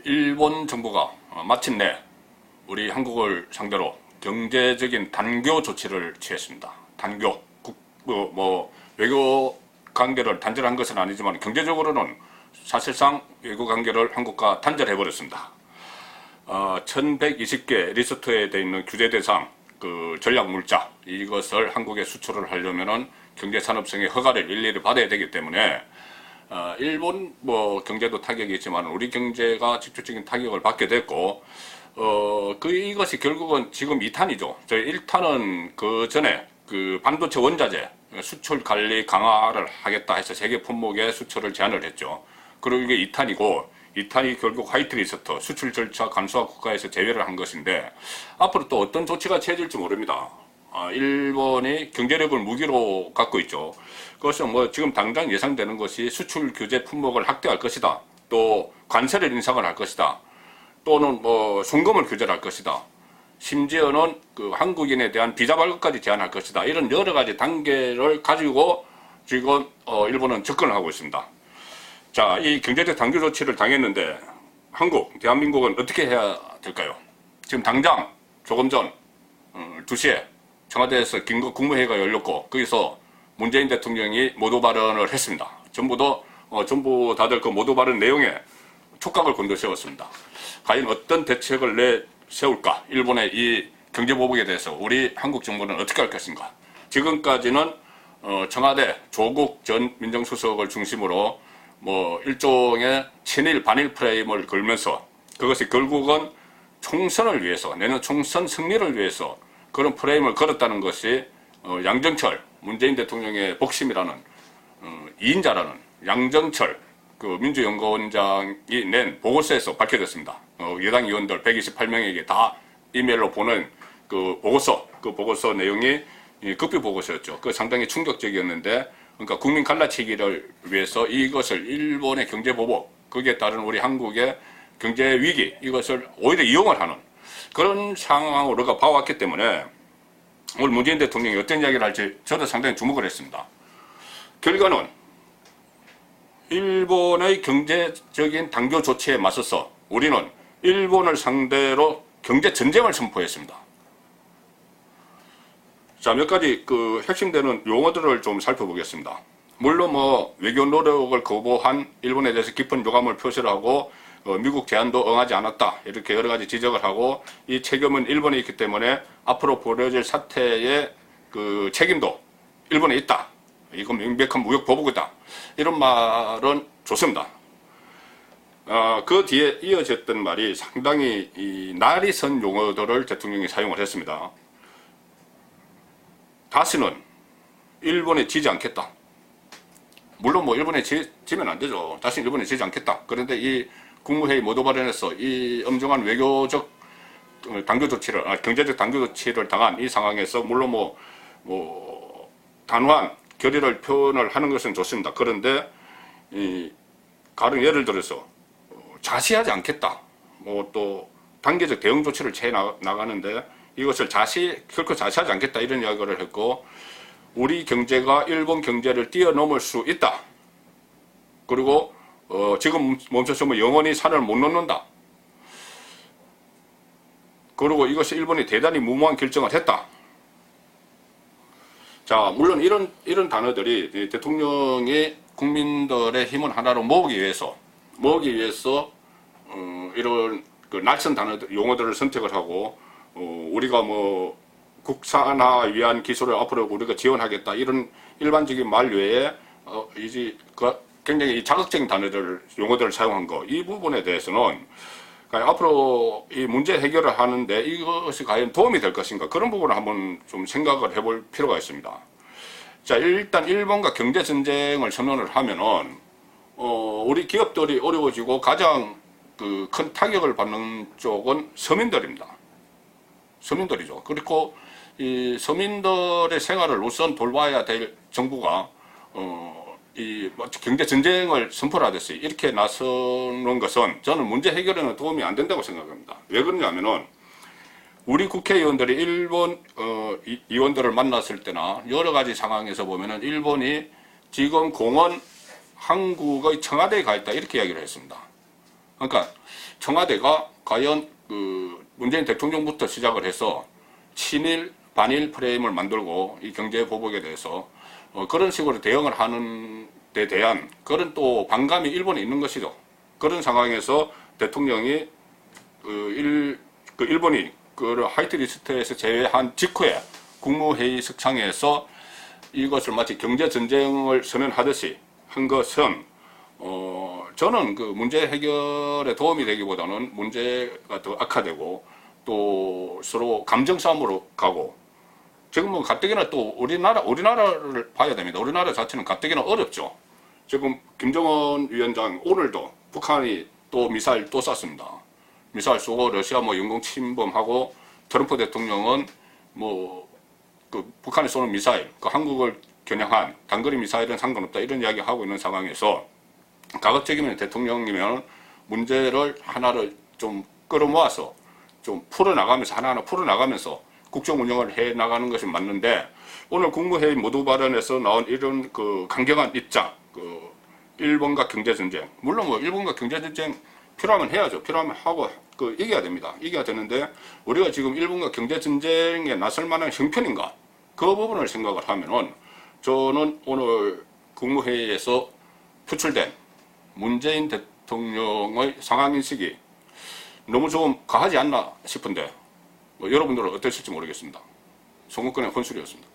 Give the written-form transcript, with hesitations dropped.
일본 정부가 마침내 우리 한국을 상대로 경제적인 단교 조치를 취했습니다. 단교, 외교 관계를 단절한 것은 아니지만 경제적으로는 사실상 외교 관계를 한국과 단절해버렸습니다. 1120개 리스트에 되어 있는 규제 대상 전략 물자, 이것을 한국에 수출을 하려면은 경제산업성의 허가를 일일이 받아야 되기 때문에 일본 경제도 타격이 있지만 우리 경제가 직접적인 타격을 받게 됐고, 이것이 결국은 지금 2탄이죠. 저희 1탄은 그 전에 반도체 원자재 수출 관리 강화를 하겠다 해서 세계 품목의 수출을 제한을 했죠. 그리고 이게 2탄이고, 2탄이 결국 화이트리스트 수출 절차 간소화 국가에서 제외를 한 것인데, 앞으로 또 어떤 조치가 취해질지 모릅니다. 일본이 경제력을 무기로 갖고 있죠. 그것은 지금 당장 예상되는 것이 수출 규제 품목을 확대할 것이다. 또 관세를 인상을 할 것이다. 또는 송금을 규제할 것이다. 심지어는 한국인에 대한 비자 발급까지 제한할 것이다. 이런 여러 가지 단계를 가지고 지금 일본은 접근을 하고 있습니다. 자, 이 경제적 단계 조치를 당했는데 대한민국은 어떻게 해야 될까요? 지금 당장 조금 전 2시에 청와대에서 긴급 국무회의가 열렸고, 거기서 문재인 대통령이 모두 발언을 했습니다. 전부 다들 그 모두 발언 내용에 촉각을 곤두세웠습니다. 과연 어떤 대책을 내세울까? 일본의 이 경제보복에 대해서 우리 한국 정부는 어떻게 할 것인가? 지금까지는 청와대 조국 전 민정수석을 중심으로 일종의 친일 반일 프레임을 걸면서, 그것이 결국은 총선을 위해서, 내년 총선 승리를 위해서 그런 프레임을 걸었다는 것이 양정철 문재인 대통령의 복심이라는 2인자라는 양정철 민주연구원장이 낸 보고서에서 밝혀졌습니다. 여당 의원들 128명에게 다 이메일로 보낸 그 보고서 내용이 급비 보고서였죠. 상당히 충격적이었는데, 그러니까 국민 갈라치기를 위해서 이것을 일본의 경제보복, 거기에 따른 우리 한국의 경제위기, 이것을 오히려 이용을 하는 그런 상황으로 봐왔기 때문에 오늘 문재인 대통령이 어떤 이야기를 할지 저도 상당히 주목을 했습니다. 결과는 일본의 경제적인 단교 조치에 맞서서 우리는 일본을 상대로 경제전쟁을 선포했습니다. 자, 몇 가지 핵심되는 용어들을 좀 살펴보겠습니다. 물론 외교 노력을 거부한 일본에 대해서 깊은 유감을 표시를 하고, 미국 제안도 응하지 않았다, 이렇게 여러 가지 지적을 하고, 이 책임은 일본에 있기 때문에 앞으로 벌어질 사태의 책임도 일본에 있다, 이건 명백한 무역 보복이다, 이런 말은 좋습니다. 그 뒤에 이어졌던 말이 상당히 날이 선 용어들을 대통령이 사용을 했습니다. 다시는 일본에 지지 않겠다. 물론 일본에 지면 안 되죠. 다시는 일본에 지지 않겠다. 그런데 이 국무회의 모두 발언에서 이 엄중한 외교적 단교 조치를, 경제적 단교 조치를 당한 이 상황에서 물론 단호한 결의를 표현을 하는 것은 좋습니다. 그런데 가령 예를 들어서 자시하지 않겠다, 또 단계적 대응 조치를 취해 나가는데 이것을 결코 자시하지 않겠다, 이런 이야기를 했고, 우리 경제가 일본 경제를 뛰어넘을 수 있다. 그리고 지금 멈춰서면 영원히 산을 못 넘는다. 그리고 이것이 일본이 대단히 무모한 결정을 했다. 자, 물론 이런 단어들이 대통령이 국민들의 힘을 하나로 모으기 위해서 이런 낯선 단어들, 용어들을 선택을 하고, 우리가 국산화 위한 기술을 앞으로 우리가 지원하겠다, 이런 일반적인 말 외에 굉장히 자극적인 용어들을 사용한 거, 이 부분에 대해서는 앞으로 이 문제 해결을 하는데 이것이 과연 도움이 될 것인가, 그런 부분을 한번 좀 생각을 해볼 필요가 있습니다. 자, 일단 일본과 경제전쟁을 선언을 하면은 우리 기업들이 어려워지고 가장 큰 타격을 받는 쪽은 서민들입니다. 서민들이죠. 그리고 이 서민들의 생활을 우선 돌봐야 될 정부가 경제 전쟁을 선포를 하듯이 이렇게 나서는 것은 저는 문제 해결에는 도움이 안 된다고 생각합니다. 왜 그러냐면은 우리 국회의원들이 일본 의원들을 만났을 때나 여러 가지 상황에서 보면은 일본이 지금 공은 한국의 청와대에 가 있다, 이렇게 이야기를 했습니다. 그러니까 청와대가 과연 그 문재인 대통령부터 시작을 해서 친일 반일 프레임을 만들고 이 경제 보복에 대해서 그런 식으로 대응을 하는 데 대한 그런 또 반감이 일본에 있는 것이죠. 그런 상황에서 대통령이 일본이 그 화이트리스트에서 제외한 직후에 국무회의 석상에서 이것을 마치 경제전쟁을 선언하듯이 한 것은 저는 그 문제 해결에 도움이 되기보다는 문제가 더 악화되고 또 서로 감정 싸움으로 가고 지금 뭐 가뜩이나 또 우리나라를 봐야 됩니다. 우리나라 자체는 가뜩이나 어렵죠. 지금 김정은 위원장 오늘도 북한이 또 미사일 또 쐈습니다. 미사일 쏘고 러시아 뭐 영공 침범하고 트럼프 대통령은 뭐 그 북한이 쏘는 미사일, 그 한국을 겨냥한 단거리 미사일은 상관없다 이런 이야기 하고 있는 상황에서 가급적이면 대통령이면 문제를 하나를 좀 끌어모아서 좀 풀어나가면서 하나하나 풀어나가면서 국정 운영을 해 나가는 것이 맞는데 오늘 국무회의 모두 발언에서 나온 이런 그 강경한 입장, 그 일본과 경제전쟁, 물론 뭐 일본과 경제전쟁 필요하면 해야죠. 필요하면 하고 그 이겨야 됩니다. 이겨야 되는데 우리가 지금 일본과 경제전쟁에 나설 만한 형편인가? 그 부분을 생각을 하면은 저는 오늘 국무회의에서 표출된 문재인 대통령의 상황인식이 너무 좀 과하지 않나 싶은데 뭐 여러분들은 어떠실지 모르겠습니다. 송국근의 혼술이었습니다.